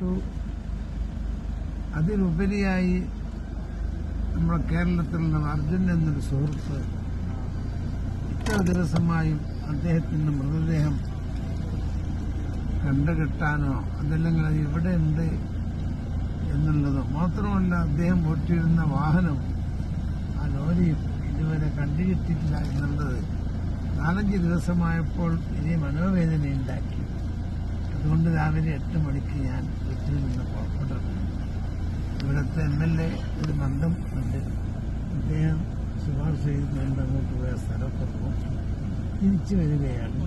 മരണപ്പെട്ടു. അതിലുപരിയായി നമ്മുടെ കേരളത്തിൽ നിന്ന് അർജുൻ എന്നൊരു സുഹൃത്ത് ഇത്ര ദിവസമായും അദ്ദേഹത്തിന്റെ മൃതദേഹം കണ്ടുകെട്ടാനോ അതല്ലെങ്കിൽ അത് ഇവിടെ ഉണ്ട് എന്നുള്ളതോ മാത്രമല്ല, അദ്ദേഹം ഓട്ടിയിരുന്ന വാഹനം ആ ലോറിയും ഇതുവരെ കണ്ടുകിട്ടിയിട്ടില്ല എന്നുള്ളത് 4-5 ദിവസമായപ്പോൾ വലിയ മനോവേദനയുണ്ടാക്കി. അതുകൊണ്ട് രാവിലെ 8 മണിക്ക് ഞാൻ വീട്ടിൽ നിന്ന് പുറപ്പെടുന്നു. ഇവിടുത്തെ MLA ഒരു മന്ദം ഉണ്ട്, അദ്ദേഹം ശുപാർശ ചെയ്തുകൊണ്ട് അങ്ങോട്ട് പോയ സ്ഥലമൊക്കെ നോക്കി തിരിച്ചു വരികയാണ്.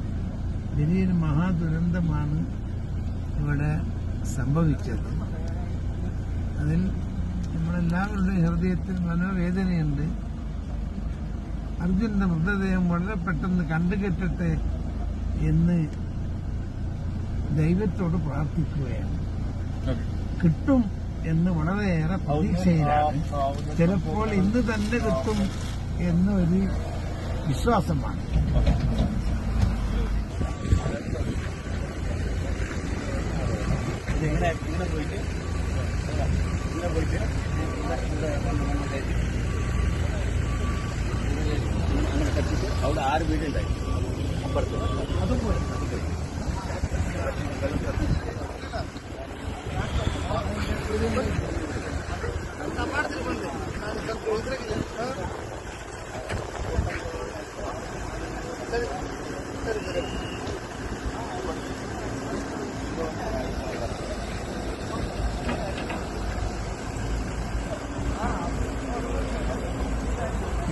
വലിയൊരു മഹാദുരന്തമാണ് ഇവിടെ സംഭവിച്ചത്. അതിൽ നമ്മളെല്ലാവരുടെയും ഹൃദയത്തിൽ മനോവേദനയുണ്ട്. അർജുന്റെ മൃതദേഹം വളരെ പെട്ടെന്ന് കണ്ടുകെട്ടട്ടെ എന്ന് ദൈവത്തോട് പ്രാർത്ഥിക്കുകയാണ്. കിട്ടും എന്ന് വളരെയേറെ പ്രതീക്ഷയിലാണ്. ചിലപ്പോൾ ഇന്ന് തന്നെ കിട്ടും എന്നൊരു വിശ്വാസമാണ്. അവിടെ 6 വീടുണ്ടായി അപ്പുറത്ത് അതും പോയി.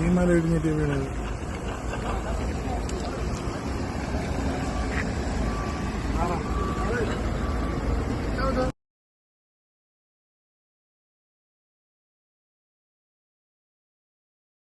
ഈ മല ഇടിഞ്ഞിട്ട് വീണത്